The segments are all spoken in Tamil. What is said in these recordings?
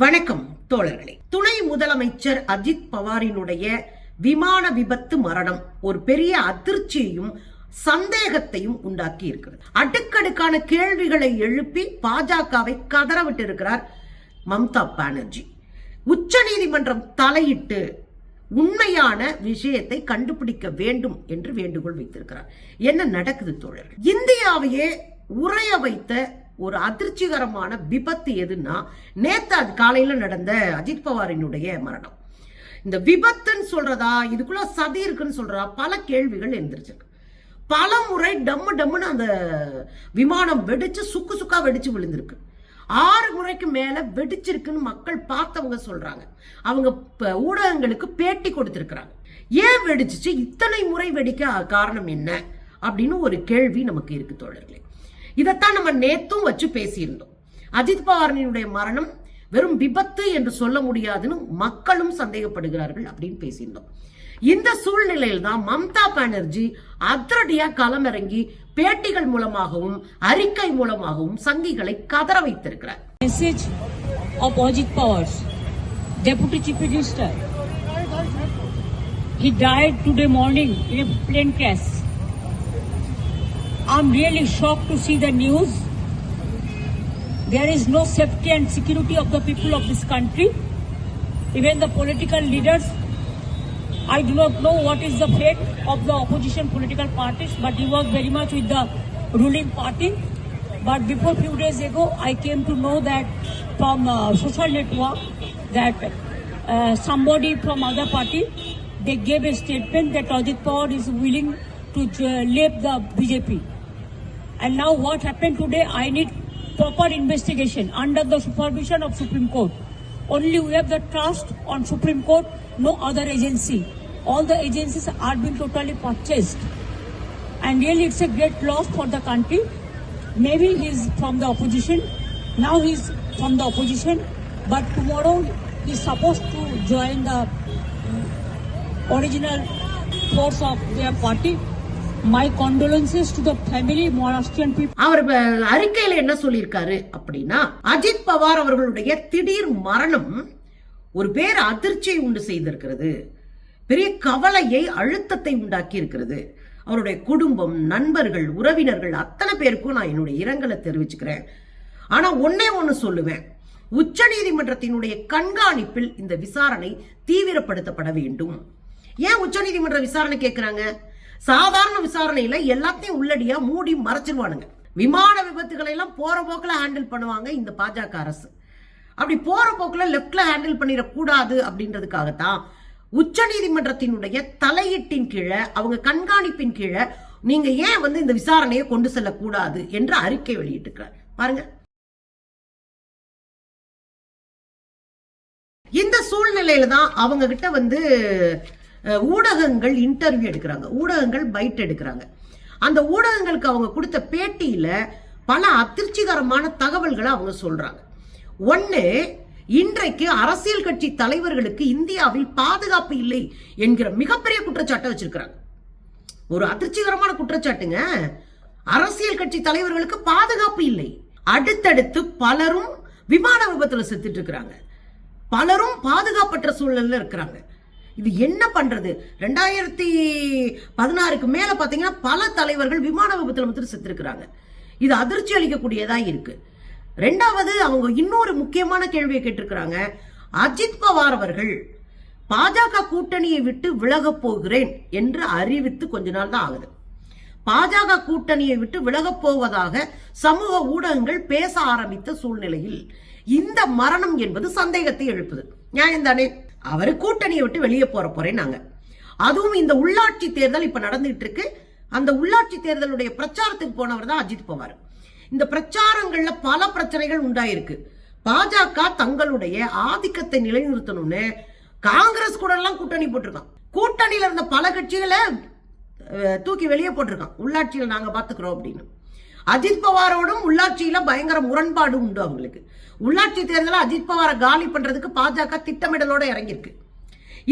வணக்கம் தோழர்களே. துணை முதலமைச்சர் அஜித் பவாரினுடைய விமான விபத்து மரணம் ஒரு பெரிய அதிர்ச்சியையும் சந்தேகத்தையும் உண்டாக்கி இருக்கிறது. அடுக்கடுக்கான கேள்விகளை எழுப்பி பாஜகவை கதறவிட்டு இருக்கிறார் மம்தா பானர்ஜி. உச்ச நீதிமன்றம் தலையிட்டு உண்மையான விஷயத்தை கண்டுபிடிக்க வேண்டும் என்று வேண்டுகோள் வைத்திருக்கிறார். என்ன நடக்குது தோழர்கள்? இந்தியாவையே உறைய வைத்த ஒரு அதிர்ச்சிகரமான விபத்து எதுன்னா நேத்து காலையில நடந்த அஜித் பவாரினுடைய மரணம். இந்த விபத்துன்னு சொல்றதா, இதுக்குள்ள சதி இருக்குன்னு சொல்றதா, பல கேள்விகள் எழுந்திருச்சிருக்கு. பல முறை டம்மு டம்முன்னு அந்த விமானம் வெடிச்சு சுக்கு சுக்கா வெடிச்சு விழுந்திருக்கு. 6 முறைக்கு மேல வெடிச்சிருக்குன்னு மக்கள் பார்த்தவங்க சொல்றாங்க. அவங்க ஊடகங்களுக்கு பேட்டி கொடுத்திருக்கிறாங்க. ஏன் வெடிச்சிச்சு, இத்தனை முறை வெடிக்க காரணம் என்ன அப்படின்னு ஒரு கேள்வி நமக்கு இருக்கு தோழர்களே. இதைத்தான் நம்ம நேத்தும் வச்சு பேசியிருந்தோம். அஜித் பவாரினுடைய மரணம் வெறும் விபத்து என்று சொல்ல முடியாதுன்னு மக்களும் சந்தேகப்படுகிறார்கள் அப்படின்னு பேசியிருந்தோம். இந்த சூழ்நிலையில் தான் மம்தா பானர்ஜி அதிரடியா களமிறங்கி பேட்டிகள் மூலமாகவும் அறிக்கை மூலமாகவும் சங்கிகளை கதற வைத்திருக்கிறார். Message of Ajit Pawar, Deputy Chief Minister. He died today morning in a plane crash. I'm really shocked to see the news. There is no safety and security of the people of this country. Even the political leaders, I do not know what is the fate of the opposition political parties, but he was very much with the ruling party. But before few days ago, I came to know that from social network that somebody from other party, they gave a statement that Ajit Pawar is willing to leave the BJP. And now what happened today, I need proper investigation under the supervision of Supreme Court. Only we have the trust on Supreme Court, no other agency. All the agencies are being totally purchased. And really it's a great loss for the country. Maybe he's from the opposition. Now he's from the opposition. But tomorrow he's supposed to join the original force of their party. My condolences to the family, Maharashtrian people. அவர் அறிக்கையில என்ன சொல்லியிருக்காரு அப்படின்னா, அஜித் பவார் அவர்களுடைய திடீர் மரணம் ஒரு பேர் அதிர்ச்சியை உண்டு செய்திருக்கிறது, பெரிய கவலையை அழுத்தத்தை உண்டாக்கி இருக்கிறது. அவருடைய குடும்பம், நண்பர்கள், உறவினர்கள் அத்தனை பேருக்கும் நான் என்னுடைய இரங்கலை தெரிவிச்சுக்கிறேன். ஆனா ஒண்ணு சொல்லுவேன், உச்ச நீதிமன்றத்தினுடைய கண்காணிப்பில் இந்த விசாரணை தீவிரப்படுத்தப்பட வேண்டும். ஏன் உச்ச நீதிமன்ற விசாரணை கேட்கிறாங்க? சாதாரண விசாரணையில எல்லாத்தையும் உள்ளடியா மூடி மறைச்சிருவானுங்க. விமான விபத்துகளை எல்லாம் போற போக்குல ஹேண்டில் பண்ணுவாங்க இந்த பாஜக அரசு. அப்படி போற போக்குல லெப்ட்ல ஹேண்டில் பண்ணிடக்கூடாது அப்படின்றதுக்காகத்தான் உச்ச நீதிமன்றத்தினுடைய தலையீட்டின் கீழே, அவங்க கண்காணிப்பின் கீழே நீங்க ஏன் இந்த விசாரணையை கொண்டு செல்லக்கூடாது என்று அறிக்கை வெளியிட்டிருக்கிறார். பாருங்க, இந்த சூழ்நிலையில தான் அவங்க கிட்ட ஊடகங்கள் இன்டர்வியூ எடுக்கிறாங்க, ஊடகங்கள் பைட் எடுக்கிறாங்க. அந்த ஊடகங்களுக்கு அவங்க கொடுத்த பேட்டியில பல அதிர்ச்சிகரமான தகவல்களை அவங்க சொல்றாங்க. ஒன்னு, இன்றைக்கு அரசியல் கட்சி தலைவர்களுக்கு இந்தியாவில் பாதுகாப்பு இல்லை என்கிற மிகப்பெரிய குற்றச்சாட்டை வச்சிருக்கிறாங்க. ஒரு அதிர்ச்சிகரமான குற்றச்சாட்டுங்க. அரசியல் கட்சி தலைவர்களுக்கு பாதுகாப்பு இல்லை. அடுத்தடுத்து பலரும் விமான விபத்துல செத்துட்டு இருக்கிறாங்க, பலரும் பாதுகாப்பற்ற சூழல்ல இருக்கிறாங்க. இது என்ன பண்றது? 2016க்கு மேல பாத்தீங்கன்னா பல தலைவர்கள் விமான விபத்துல மட்டும் செத்துருக்கிறாங்க. இது அதிர்ச்சி அளிக்கக்கூடியதா இருக்கு. ரெண்டாவது, அவங்க இன்னொரு முக்கியமான கேள்வியை கேட்டிருக்கிறாங்க. அஜித் பவார் அவர்கள் பாஜக கூட்டணியை விட்டு விலக போகிறேன் என்று அறிவித்து கொஞ்ச நாள் தான் ஆகுது. பாஜக கூட்டணியை விட்டு விலகப் போவதாக சமூக ஊடகங்கள் பேச ஆரம்பித்த சூழ்நிலையில் இந்த மரணம் என்பது சந்தேகத்தை எழுப்புது. நியாயம் தானே? அவரு கூட்டணியை விட்டு வெளியே போறேன் நாங்க. அதுவும் இந்த உள்ளாட்சி தேர்தல் இப்ப நடந்துட்டு இருக்கு. அந்த உள்ளாட்சி தேர்தலுடைய பிரச்சாரத்துக்கு போனவர் தான் அஜித் பவார். இந்த பிரச்சாரங்கள்ல பல பிரச்சனைகள் உண்டாயிருக்கு. பாஜக தங்களுடைய ஆதிக்கத்தை நிலைநிறுத்தணும்னு காங்கிரஸ் கூட எல்லாம் கூட்டணி போட்டிருக்கான். கூட்டணியில இருந்த பல கட்சிகளை தூக்கி வெளியே போட்டிருக்கான். உள்ளாட்சியில் நாங்க பாத்துக்கிறோம் அப்படின்னு. அஜித் பவாரோடும் உள்ளாட்சியில பயங்கர முரண்பாடு உண்டு அவங்களுக்கு. உள்ளாட்சி தேர்தல அஜித் பவாரை காலி பண்றதுக்கு பாஜக திட்டமிடலோட இறங்கியிருக்கு.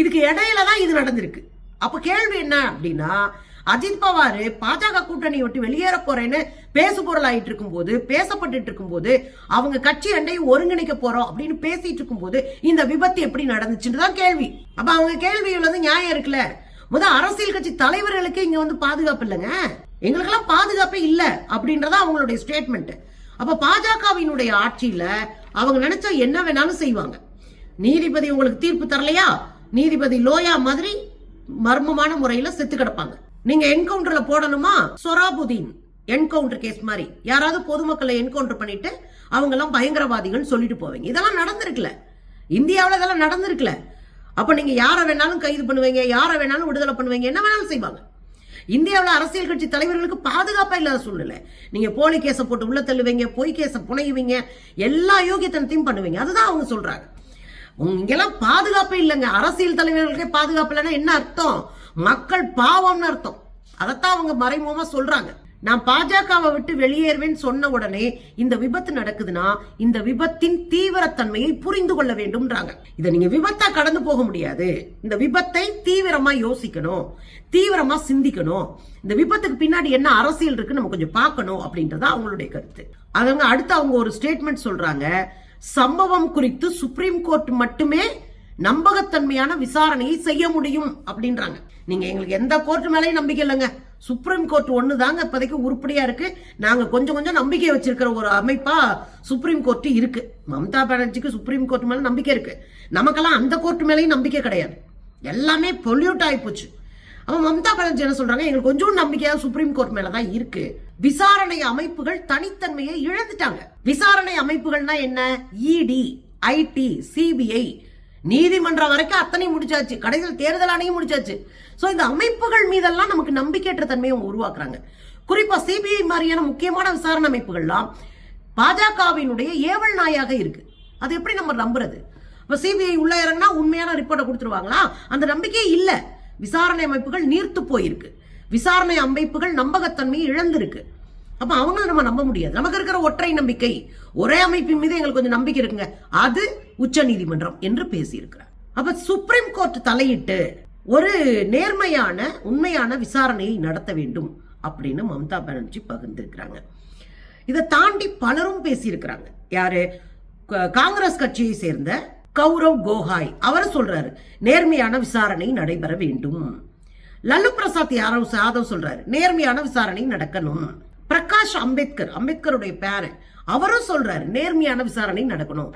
இதுக்கு இடையில தான் இது நடந்திருக்கு. அப்ப கேள்வி என்ன அப்படின்னா, அஜித் பவார் பாஜக கூட்டணியை விட்டு வெளியேற போறேன்னு பேசு பொருளாயிட்டு இருக்கும் போது, பேசப்பட்டு இருக்கும் போது, அவங்க கட்சி ரெண்டையும் ஒருங்கிணைக்க போறோம் அப்படின்னு பேசிட்டு இருக்கும் போது இந்த விபத்து எப்படி நடந்துச்சுன்னு தான் கேள்வி. அப்ப அவங்க கேள்வியில் வந்து நியாயம் இருக்குல்ல. முதல் அரசியல் கட்சி தலைவர்களுக்கு இங்க வந்து பாதுகாப்பு இல்லைங்க, எங்களுக்கெல்லாம் பாதுகாப்பே இல்ல அப்படின்றத அவங்களுடைய ஸ்டேட்மெண்ட். அப்ப பாஜகவினுடைய ஆட்சியில அவங்க நினைச்சா என்ன வேணாலும் செய்வாங்க. நீதிபதி உங்களுக்கு தீர்ப்பு தரலையா, நீதிபதி லோயா மாதிரி மர்மமான முறையில செத்து கிடப்பாங்க. நீங்க என்கவுண்டர்ல போடணுமா, சொராபுதீன் என்கவுண்டர் கேஸ் மாதிரி யாராவது பொதுமக்களை என்கவுண்டர் பண்ணிட்டு அவங்க எல்லாம் பயங்கரவாதிகள் சொல்லிட்டு போவீங்க. இதெல்லாம் நடந்திருக்குல, இந்தியாவில் இதெல்லாம் நடந்திருக்குல. அப்ப நீங்க யாரை வேணாலும் கைது பண்ணுவீங்க, யாரை வேணாலும் விடுதலை பண்ணுவீங்க, என்ன வேணாலும் செய்வாங்க. இந்தியாவில் அரசியல் கட்சி தலைவர்களுக்கு பாதுகாப்பா இல்லாத சூழ்நிலை. நீங்க போலி கேஸை போட்டு உள்ள தள்ளுவீங்க, பொய் கேஸை புனையுவீங்க, எல்லா யோகியத்தனத்தையும் பண்ணுவீங்க. அதுதான் அவங்க சொல்றாங்க. இங்கெல்லாம் பாதுகாப்பே இல்லைங்க. அரசியல் தலைவர்களுக்கே பாதுகாப்பு இல்லைன்னா என்ன அர்த்தம்? மக்கள் பாவம்னு அர்த்தம். அதைத்தான் அவங்க மறைமுகமா சொல்றாங்க. நான் பாஜகவை விட்டு வெளியேறுவேன் சொன்ன உடனே இந்த விபத்து நடக்குதுன்னா இந்த விபத்தின் தீவிரத்தன்மையை புரிந்து கொள்ள வேண்டும்ன்றாங்க. இதை நீங்க விபத்தா கடந்து போக முடியாது. இந்த விபத்தை தீவிரமா யோசிக்கணும், தீவிரமா சிந்திக்கணும். இந்த விபத்துக்கு பின்னாடி என்ன அரசியல் இருக்கு நம்ம கொஞ்சம் பார்க்கணும் அப்படின்றத அவங்களுடைய கருத்து. அதவங்க அடுத்து அவங்க ஒரு ஸ்டேட்மெண்ட் சொல்றாங்க. சம்பவம் குறித்து சுப்ரீம் கோர்ட் மட்டுமே நம்பகத்தன்மையான விசாரணையை செய்ய முடியும் அப்படின்றாங்க. நீங்க எங்களுக்கு எந்த கோர்ட் மேலேயும் நம்பிக்கை இல்லைங்க, சுப்ரீம் கோர்ட் ஒண்ணுதாங்க இப்போதைக்கு உருப்படியா இருக்கு. நாங்க கொஞ்சம் கொஞ்சம் நம்பிக்கை வச்சிருக்கிற ஒரு அமைப்பா சுப்ரீம் கோர்ட் இருக்கு. மம்தா பானர்ஜிக்கு சுப்ரீம் கோர்ட் மேல நம்பிக்கை இருக்கு, நமக்கெல்லாம் அந்த கோர்ட் மேலேயும் நம்பிக்கை கிடையாது. எல்லாமே பொல்யூட் ஆகி போச்சு. அப்ப மம்தா பானர்ஜி என்ன சொல்றாங்க, எங்களுக்கு கொஞ்சம் நம்பிக்கையா சுப்ரீம் கோர்ட் மேலதான் இருக்கு. விசாரணை அமைப்புகள் தனித்தன்மையை இழந்துட்டாங்க. விசாரணை அமைப்புகள்னா என்ன? இடி, ஐடி, சிபிஐ, நீதிமன்றம் வரைக்கும் அத்தனை முடிச்சாச்சு, கடைசியில் தேர்தல் ஆணையம் முடிச்சாச்சு. சோ இந்த அமைப்புகள் மீதெல்லாம் நமக்கு நம்பிக்கையற்ற தன்மையை உருவாக்குறாங்க. குறிப்பா சிபிஐ மாதிரியான முக்கியமான விசாரணை அமைப்புகள்லாம் பாஜகவினுடைய ஏவல் நாயாக இருக்கு. அது எப்படி நம்ம நம்புறது? இப்ப சிபிஐ உள்ள இறங்கினா உண்மையான ரிப்போர்ட்டை கொடுத்துருவாங்களா? அந்த நம்பிக்கையே இல்ல. விசாரணை அமைப்புகள் நீர்த்து போயிருக்கு, விசாரணை அமைப்புகள் நம்பகத்தன்மையை இழந்திருக்கு. அப்ப அவங்கள நம்ம நம்ப முடியாது. நமக்கு இருக்கிற ஒற்றை நம்பிக்கை, ஒரே அமைப்பின் மீது எங்களுக்கு கொஞ்சம் நம்பிக்கை இருக்குங்க, அது உச்ச நீதிமன்றம் என்று பேசியிருக்கிறார். அப்ப சுப்ரீம் கோர்ட் தலையிட்டு ஒரு நேர்மையான உண்மையான விசாரணையை நடத்த வேண்டும் அப்படின்னு மம்தா பானர்ஜி பகிர்ந்திருக்கிறாங்க. இதை தாண்டி பலரும் பேசியிருக்கிறாங்க. யாரு? காங்கிரஸ் கட்சியை சேர்ந்த கௌரவ் கோகாய் அவர் சொல்றாரு நேர்மையான விசாரணை நடைபெற வேண்டும். லல்லு பிரசாத் யாதவ் சொல்றாரு நேர்மையான விசாரணை நடக்கணும். பிரகாஷ் அம்பேத்கருடைய பேரன் அவரும் சொல்றாரு நேர்மையான விசாரணை நடக்கணும்.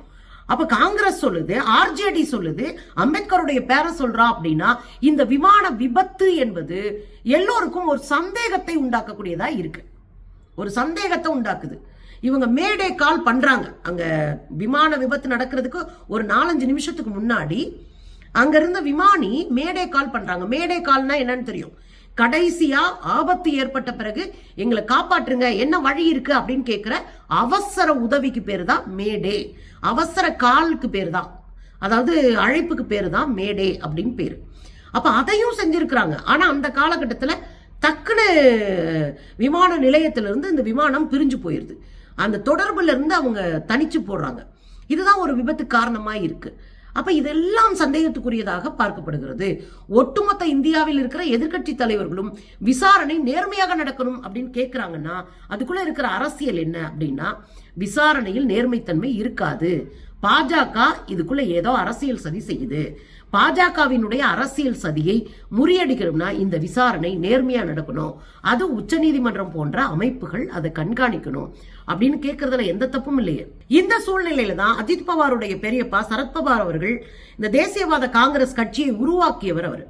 அப்ப காங்கிரஸ் சொல்லுது, ஆர்ஜேடி சொல்லுது, அம்பேத்கருடைய பேரன் சொல்றா அப்படின்னா இந்த விமான விபத்து என்பது எல்லோருக்கும் ஒரு சந்தேகத்தை உண்டாக்கக்கூடியதா இருக்கு, ஒரு சந்தேகத்தை உண்டாக்குது. இவங்க மேடே கால் பண்றாங்க. அங்க விமான விபத்து நடக்கிறதுக்கு ஒரு 4-5 நிமிஷத்துக்கு முன்னாடி அங்க இருந்த விமானி மேடே கால் பண்றாங்க. மேடே கால்னா என்னன்னு தெரியும்? கடைசியா ஆபத்து ஏற்பட்ட பிறகு எங்களை காப்பாற்றுங்க, என்ன வழி இருக்கு அப்படின்னு கேட்கிற அவசர உதவிக்கு பேரு தான் மேடே. அவசர காலுக்கு பேரு தான், அதாவது அழைப்புக்கு பேரு தான் மேடே அப்படின்னு பேரு. அப்ப அதையும் செஞ்சிருக்கிறாங்க. ஆனா அந்த காலகட்டத்துல டக்குன்னு விமான நிலையத்திலிருந்து இந்த விமானம் பிரிஞ்சு போயிருது. அந்த தொடர்புல இருந்து அவங்க தனிச்சு போடுறாங்க. இதுதான் ஒரு விபத்து காரணமா இருக்கு. அப்ப இதெல்லாம் சந்தேகத்துக்குரியதாக பார்க்கப்படுகிறது. ஒட்டுமொத்த இந்தியாவில் இருக்கிற எதிர்கட்சி தலைவர்களும் விசாரணை நேர்மையாக நடக்கணும் அப்படின்னு கேட்கிறாங்கன்னா அதுக்குள்ள இருக்கிற அரசியல் என்ன அப்படின்னா விசாரணையில் நேர்மைத்தன்மை இருக்காது. பாஜக இதுக்குள்ள ஏதோ அரசியல் சதி செய்யுது. பாஜகவினுடைய அரசியல் சதியை முறியடிக்கணும்னா இந்த விசாரணை நேர்மையா நடக்கணும், அது உச்சநீதிமன்றம் போன்ற அமைப்புகள் அதை கண்காணிக்கணும் அப்படின்னு கேட்கறதுல எந்த தப்பும் இல்லையே. இந்த சூழ்நிலையில தான் அஜித் பவாருடைய பெரியப்பா சரத்பவார் அவர்கள் இந்த தேசியவாத காங்கிரஸ் கட்சியை உருவாக்கியவர்.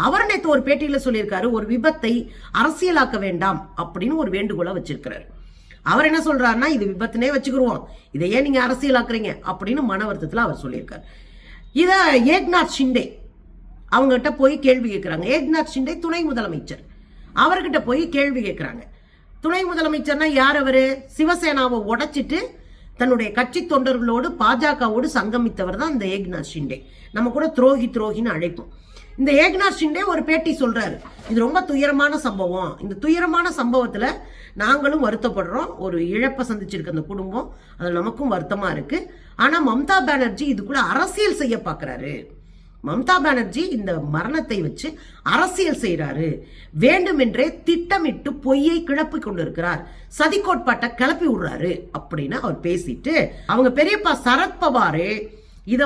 அவர் நேற்று ஒரு பேட்டியில சொல்லியிருக்காரு, ஒரு விபத்தை அரசியலாக்க வேண்டாம் அப்படின்னு ஒரு வேண்டுகோளை வச்சிருக்கிறாரு. அவர் என்ன சொல்றாருன்னா இது விபத்துனே வச்சுக்கிருவோம், இதை ஏன் நீங்க அரசியலாக்குறீங்க அப்படின்னு மன வருத்தத்தில் அவர் சொல்லியிருக்காரு. இத ஏக்நாத் ஷிண்டே அவங்ககிட்ட போய் கேள்வி கேட்கிறாங்க. ஏக்நாத் ஷிண்டே துணை முதலமைச்சர், அவர்கிட்ட போய் கேள்வி கேட்கிறாங்க. துணை முதலமைச்சர்னா யார்? அவரு சிவசேனாவை உடைச்சிட்டு தன்னுடைய கட்சி தொண்டர்களோடு பாஜகவோடு சங்கமித்தவர் தான் இந்த ஏக்நாத் ஷிண்டே. நம்ம கூட துரோகின்னு அழைப்போம். இந்த ஏக்நாத் ஷிண்டே ஒரு பேட்டி சொல்றாரு, இது ரொம்ப துயரமான சம்பவம், இந்த துயரமான சம்பவத்துல நாங்களும் வருத்தப்படுறோம், ஒரு இழப்பை சந்திச்சிருக்க அந்த குடும்பம், அது நமக்கும் வருத்தமா இருக்கு. ஆனா மம்தா பானர்ஜி இதுக்குள்ள அரசியல் செய்ய பாக்குறாரு, மம்தா பானர்ஜி இந்த மரணத்தை வச்சு அரசியல் செய்யறாரு, வேண்டுமென்றே திட்டமிட்டு பொய்யை கிளப்பி கொண்டிருக்கிறார், சதி கோட்பாட்டை கிளப்பி விடுறாரு அப்படின்னு அவர் பேசிட்டு, அவங்க பெரியப்பா சரத்பவாரு இத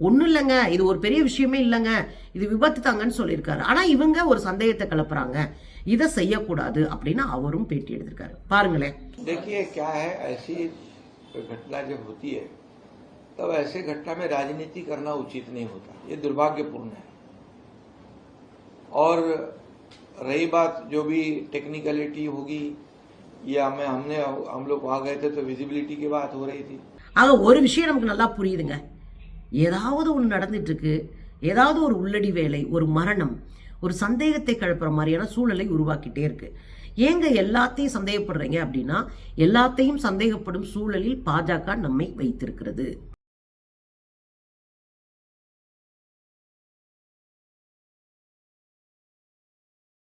ஒன்னும் இல்லைங்க, இது ஒரு பெரிய விஷயமே இல்லைங்க, இது விபத்து தாங்கன்னு சொல்லியிருக்காரு. ஆனா இவங்க ஒரு சந்தேகத்தை கிளப்புறாங்க, இதை செய்யக்கூடாது அப்படின்னு அவரும் பேட்டி எடுத்திருக்காரு. பாருங்களேன். देखिए क्या है, ऐसी घटना जब होती है तब ऐसे घटना में राजनीति करना उचित नहीं होता, ये दुर्भाग्यपूर्ण है। और रही बात जो भी टेक्निकलिटी होगी, या हम लोग वहां गए थे तो विजिबिलिटी की बात हो रही थी। ஆக ஒரு விஷயம் நமக்கு நல்லா புரியுதுங்க, ஏதாவது ஒன்று நடந்துட்டு இருக்கு, ஏதாவது ஒரு உள்ளடி வேலை, ஒரு மரணம், ஒரு சந்தேகத்தை கிளப்புற மாதிரியான சூழலை உருவாக்கிட்டே இருக்கு. ஏங்க எல்லாத்தையும் சந்தேகப்படுறீங்க அப்படின்னா, எல்லாத்தையும் சந்தேகப்படும் சூழலில் பாஜக நம்மை வைத்திருக்கிறது.